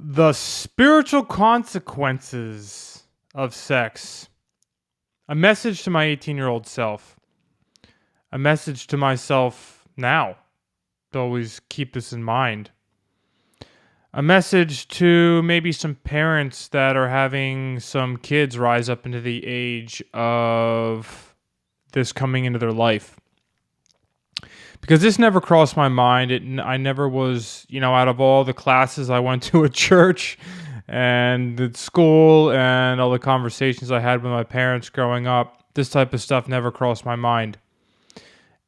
The spiritual consequences of sex. A message to my 18-year-old self. A message to myself now. To always keep this in mind. A message to maybe some parents that are having some kids rise up into the age of this coming into their life. Because this never crossed my mind. I never was, out of all the classes I went to at church and at school and all the conversations I had with my parents growing up, this type of stuff never crossed my mind.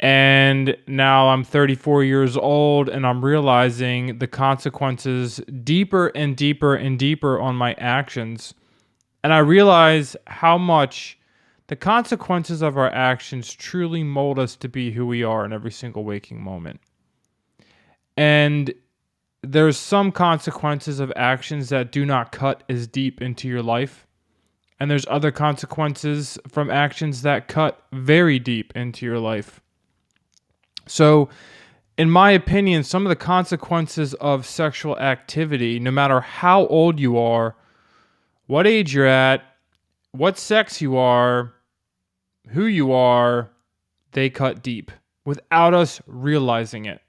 And now I'm 34 years old and I'm realizing the consequences deeper and deeper and deeper on my actions. And I realize how much the consequences of our actions truly mold us to be who we are in every single waking moment. And there's some consequences of actions that do not cut as deep into your life. And there's other consequences from actions that cut very deep into your life. So, in my opinion, some of the consequences of sexual activity, no matter how old you are, what age you're at, what sex you are, who you are, they cut deep without us realizing it.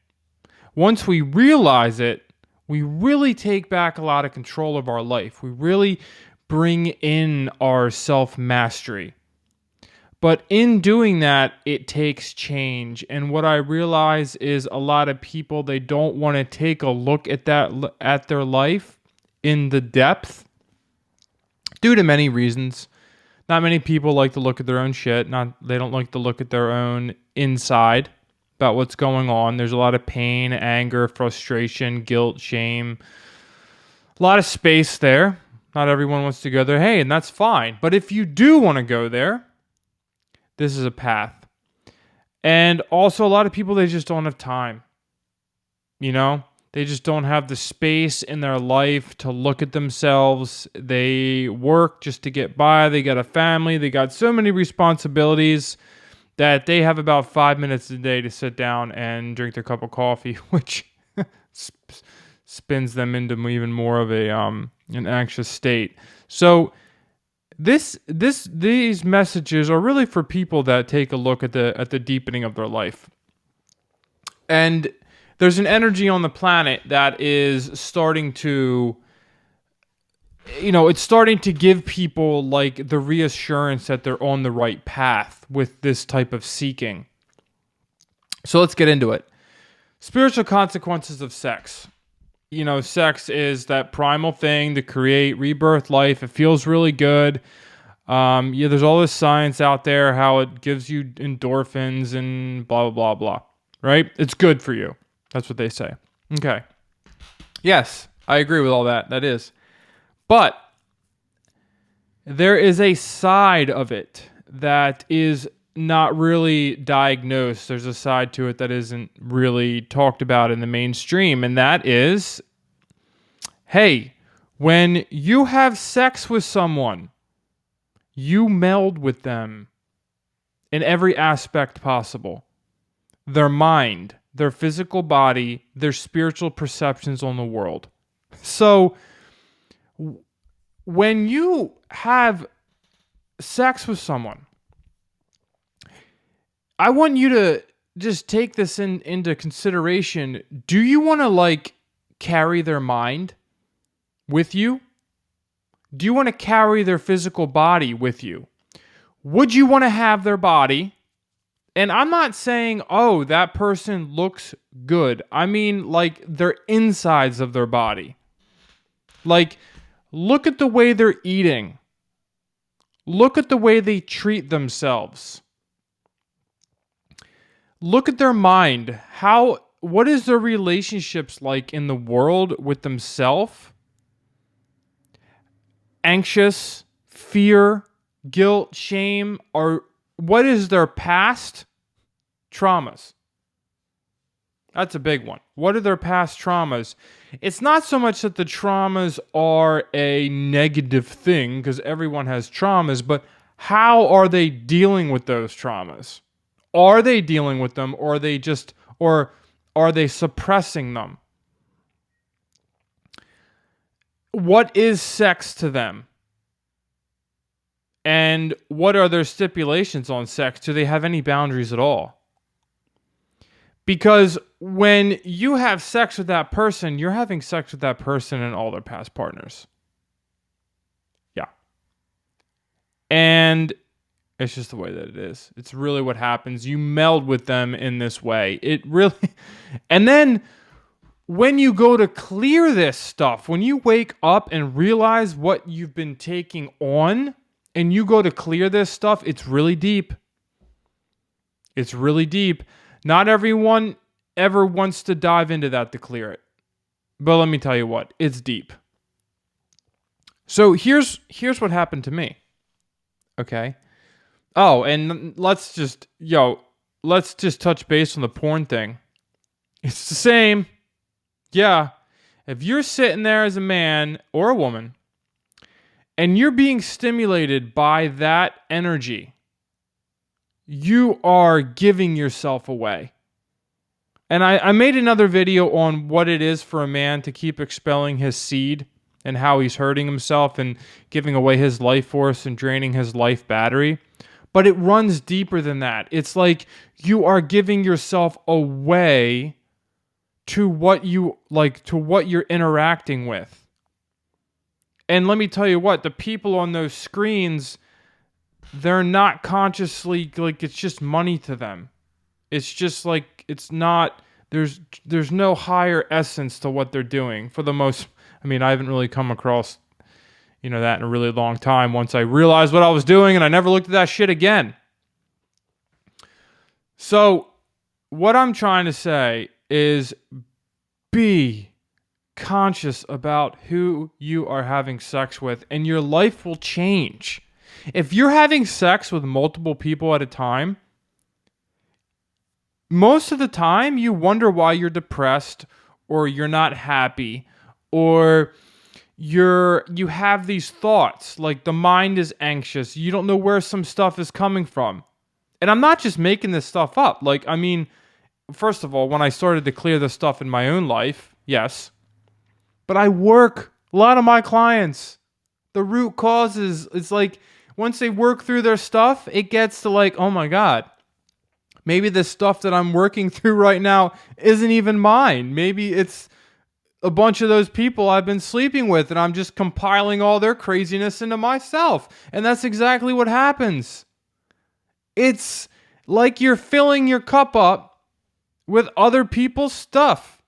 Once we realize it, we really take back a lot of control of our life. We really bring in our self-mastery. But in doing that, it takes change. And what I realize is a lot of people, they don't want to take a look at at their life in the depth due to many reasons. Not many people like to look at their own shit. They don't like to look at their own inside about what's going on. There's a lot of pain, anger, frustration, guilt, shame. A lot of space there. Not everyone wants to go there. Hey, and that's fine. But if you do want to go there, this is a path. And also a lot of people, they just don't have time. They just don't have the space in their life to look at themselves. They work just to get by. They got a family. They got so many responsibilities that they have about 5 minutes a day to sit down and drink their cup of coffee, which spins them into even more of an anxious state. So these messages are really for people that take a look at the deepening of their life. And there's an energy on the planet that is starting to, it's starting to give people like the reassurance that they're on the right path with this type of seeking. So let's get into it. Spiritual consequences of sex. Sex is that primal thing to create rebirth life. It feels really good. There's all this science out there, how it gives you endorphins and blah, blah, blah, blah, right? It's good for you. That's what they say. Okay. Yes, I agree with all that. That is. But there is a side of it that is not really diagnosed. There's a side to it that isn't really talked about in the mainstream, and that is, hey, when you have sex with someone, you meld with them in every aspect possible. Their mind, their physical body, their spiritual perceptions on the world. So, when you have sex with someone, I want you to just take this into consideration. Do you want to carry their mind with you? Do you want to carry their physical body with you? Would you want to have their body? And I'm not saying, oh, that person looks good. I mean, their insides of their body. Look at the way they're eating. Look at the way they treat themselves. Look at their mind. What is their relationships like in the world with themselves? Anxious, fear, guilt, shame, or what is their past traumas? That's a big one. What are their past traumas? It's not so much that the traumas are a negative thing, because everyone has traumas, but how are they dealing with those traumas? Are they dealing with them, or are they suppressing them? what is sex to them? And what are their stipulations on sex? Do they have any boundaries at all? Because when you have sex with that person, you're having sex with that person and all their past partners. Yeah. And it's just the way that it is. It's really what happens. You meld with them in this way. It really... And then when you go to clear this stuff, when you wake up and realize what you've been taking on, and you go to clear this stuff, it's really deep. It's really deep. Not everyone ever wants to dive into that to clear it. But let me tell you what, it's deep. So here's what happened to me. Okay? Oh, and let's just touch base on the porn thing. It's the same. Yeah. If you're sitting there as a man or a woman, and you're being stimulated by that energy, you are giving yourself away. And I made another video on what it is for a man to keep expelling his seed and how he's hurting himself and giving away his life force and draining his life battery. But it runs deeper than that. It's like you are giving yourself away to what you're interacting with. And let me tell you what, the people on those screens, they're not consciously, like, it's just money to them. It's just like, it's not, there's no higher essence to what they're doing. For the most, I haven't really come across, that in a really long time once I realized what I was doing, and I never looked at that shit again. So, what I'm trying to say is be conscious about who you are having sex with, and your life will change. If you're having sex with multiple people at a time, most of the time you wonder why you're depressed, or you're not happy, or you have these thoughts, like the mind is anxious, you don't know where some stuff is coming from. And I'm not just making this stuff up. First of all, when I started to clear this stuff in my own life, yes, but I work a lot of my clients. The root causes, it's like once they work through their stuff, it gets to like, oh my God, maybe this stuff that I'm working through right now isn't even mine. Maybe it's a bunch of those people I've been sleeping with, and I'm just compiling all their craziness into myself. And that's exactly what happens. It's like you're filling your cup up with other people's stuff.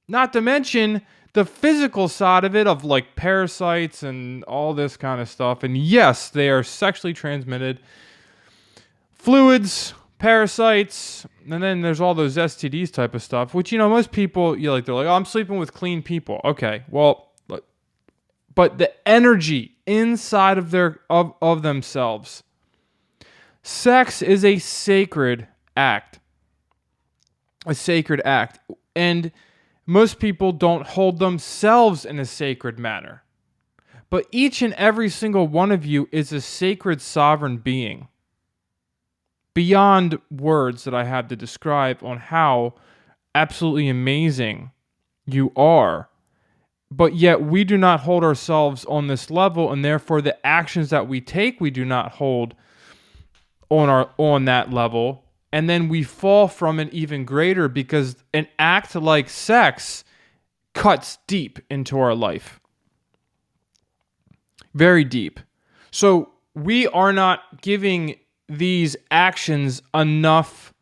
Not to mention the physical side of it, of like parasites and all this kind of stuff. And yes, they are sexually transmitted fluids, parasites, and then there's all those STDs type of stuff, which, most people, they're like, oh, I'm sleeping with clean people. Okay, well, but the energy inside of of themselves. Sex is a sacred act. A sacred act. And most people don't hold themselves in a sacred manner. But each and every single one of you is a sacred sovereign being. Beyond words that I have to describe on how absolutely amazing you are. But yet we do not hold ourselves on this level, and therefore the actions that we take, we do not hold on that level. And then we fall from it even greater, because an act like sex cuts deep into our life. Very deep. So we are not giving these actions enough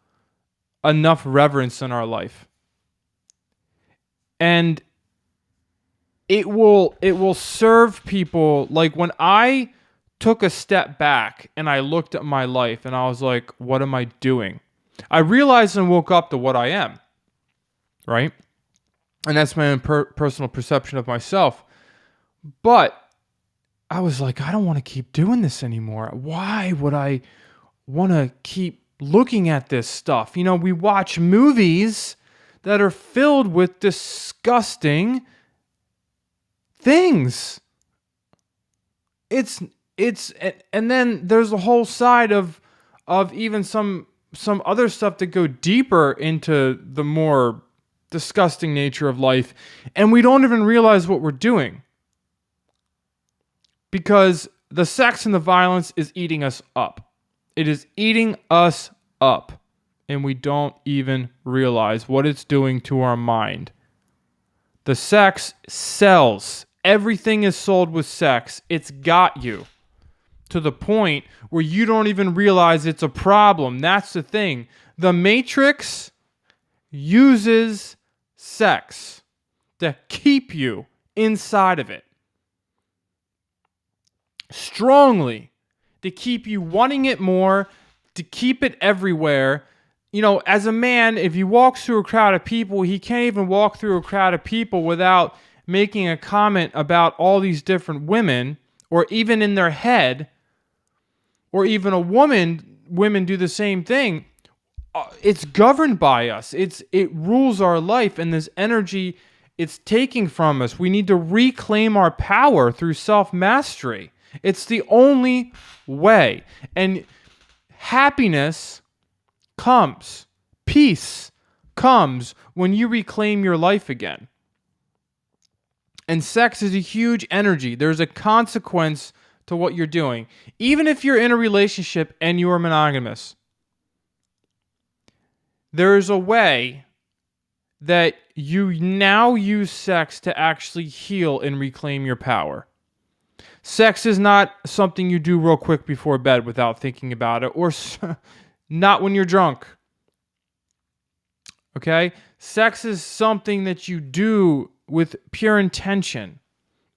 reverence in our life. And it will serve people. Like when I took a step back and I looked at my life and I was like, what am I doing? I realized and woke up to what I am, right? And that's my own personal perception of myself. But I was like, I don't want to keep doing this anymore. Why would I want to keep looking at this stuff? You know, we watch movies that are filled with disgusting things. And then there's a whole side of even some other stuff that go deeper into the more disgusting nature of life, and we don't even realize what we're doing. because the sex and the violence is eating us up. It is eating us up, and we don't even realize what it's doing to our mind. The sex sells. Everything is sold with sex. It's got you to the point where you don't even realize it's a problem. That's the thing. The Matrix uses sex to keep you inside of it strongly, to keep you wanting it more, to keep it everywhere. You know, as a man, if he walks through a crowd of people, he can't even walk through a crowd of people without making a comment about all these different women, or even in their head, or even women do the same thing. It's governed by us. It rules our life, and this energy, it's taking from us. We need to reclaim our power through self-mastery. It's the only way. And happiness comes, peace comes when you reclaim your life again. And sex is a huge energy. There's a consequence to what you're doing. Even if you're in a relationship and you are monogamous, there is a way that you now use sex to actually heal and reclaim your power. Sex is not something you do real quick before bed without thinking about it, or not when you're drunk. Okay? Sex is something that you do with pure intention.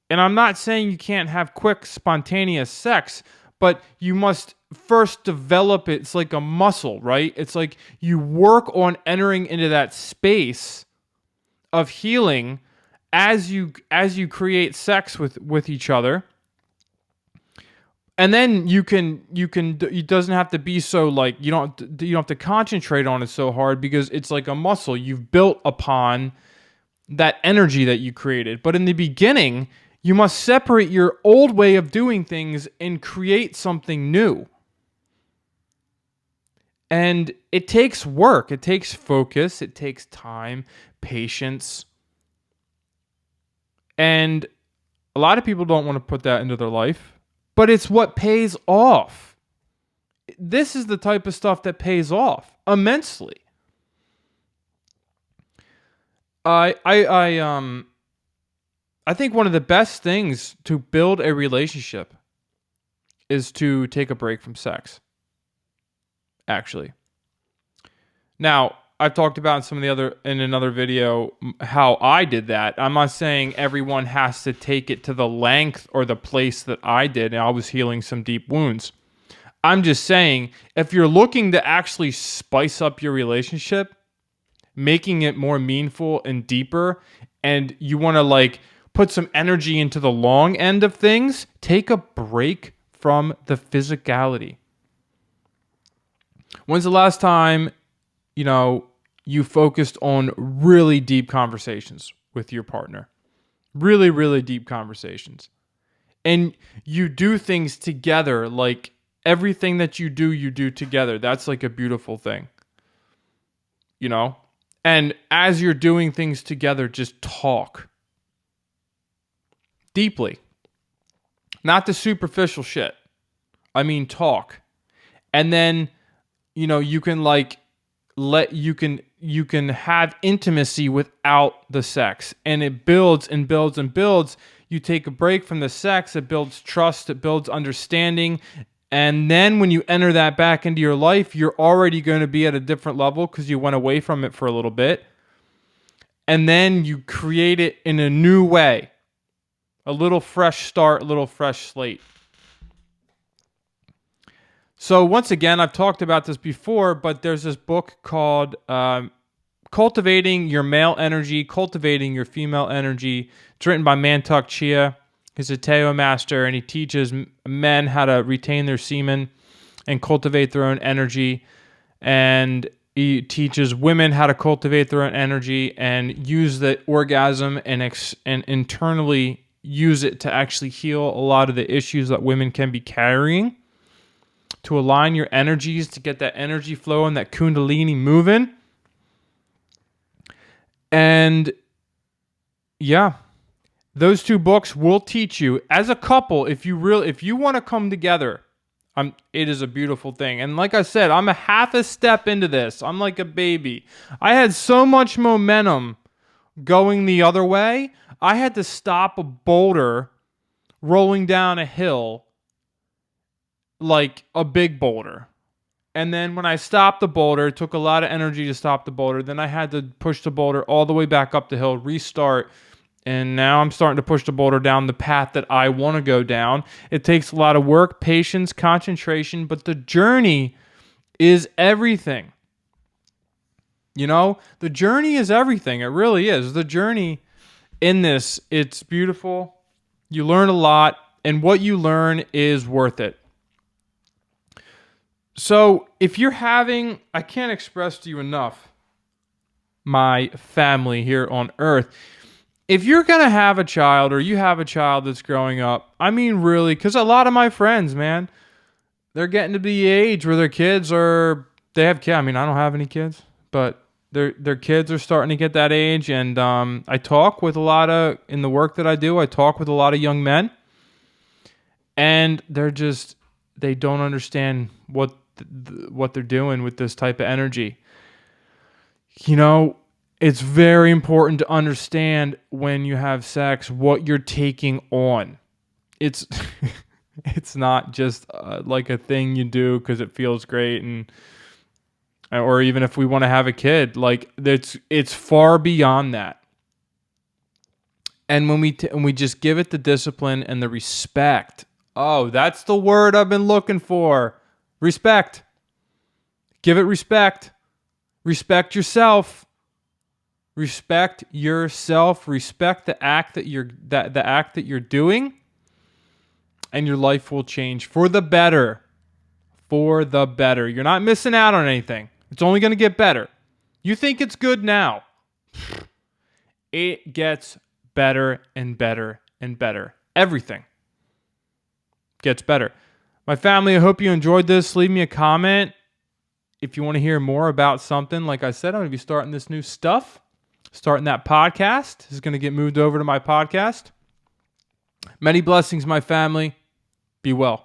And I'm not saying you can't have quick, spontaneous sex, but you must first develop it. It's like a muscle, right? It's like you work on entering into that space of healing as you create sex with each other. And then it doesn't have to be so like, you don't have to concentrate on it so hard, because it's like a muscle you've built upon that energy that you created. But in the beginning, you must separate your old way of doing things and create something new. And it takes work, it takes focus, it takes time, patience. And a lot of people don't want to put that into their life. But it's what pays off. This is the type of stuff that pays off immensely. I think one of the best things to build a relationship is to take a break from sex. Actually. Now, I've talked about in another video how I did that. I'm not saying everyone has to take it to the length or the place that I did, and I was healing some deep wounds. I'm just saying, if you're looking to actually spice up your relationship, making it more meaningful and deeper, and you want to like put some energy into the long end of things, take a break from the physicality. When's the last time you focused on really deep conversations with your partner? Really, really deep conversations. And you do things together, like everything that you do together. That's like a beautiful thing. And as you're doing things together, just talk. Deeply. Not the superficial shit. I mean, talk. And then, you can like you can have intimacy without the sex, and it builds and builds and builds. You take a break from the sex, it builds trust, it builds understanding, and then when you enter that back into your life, you're already going to be at a different level because you went away from it for a little bit, and then you create it in a new way, a little fresh start, a little fresh slate. So once again, I've talked about this before, but there's this book called Cultivating Your Male Energy, Cultivating Your Female Energy. It's written by Mantak Chia. He's a Teo master, and he teaches men how to retain their semen and cultivate their own energy. And he teaches women how to cultivate their own energy and use the orgasm and internally use it to actually heal a lot of the issues that women can be carrying, to align your energies, to get that energy flow and that Kundalini moving. And yeah, Those two books will teach you as a couple, if you want to come together, it is a beautiful thing. And like I said, I'm a half a step into this. I'm like a baby. I had so much momentum going the other way. I had to stop a boulder rolling down a hill, like a big boulder. And then when I stopped the boulder, it took a lot of energy to stop the boulder. Then I had to push the boulder all the way back up the hill, restart. And now I'm starting to push the boulder down the path that I want to go down. It takes a lot of work, patience, concentration, but the journey is everything. You know, the journey is everything. It really is. The journey in this, it's beautiful. You learn a lot, and what you learn is worth it. So if you're having, I can't express to you enough, my family here on earth, if you're going to have a child or you have a child that's growing up, I mean, really, because a lot of my friends, man, they're getting to the age where their kids they have kids. I mean, I don't have any kids, but their kids are starting to get that age. And I talk with in the work that I do, I talk with a lot of young men, and they don't understand what they're doing with this type of energy. You know, it's very important to understand when you have sex what you're taking on. It's it's not just like a thing you do because it feels great, or even if we want to have a kid, like it's far beyond that. And when we just give it the discipline and the respect, oh, that's the word I've been looking for. Respect. Give it respect. Respect yourself. Respect yourself. Respect the act that you're doing, and your life will change for the better. For the better. You're not missing out on anything. It's only going to get better. You think it's good now. It gets better and better and better. Everything gets better. My family, I hope you enjoyed this. Leave me a comment if you want to hear more about something. Like I said, I'm going to be starting this new stuff. Starting that podcast. This is going to get moved over to my podcast. Many blessings, my family. Be well.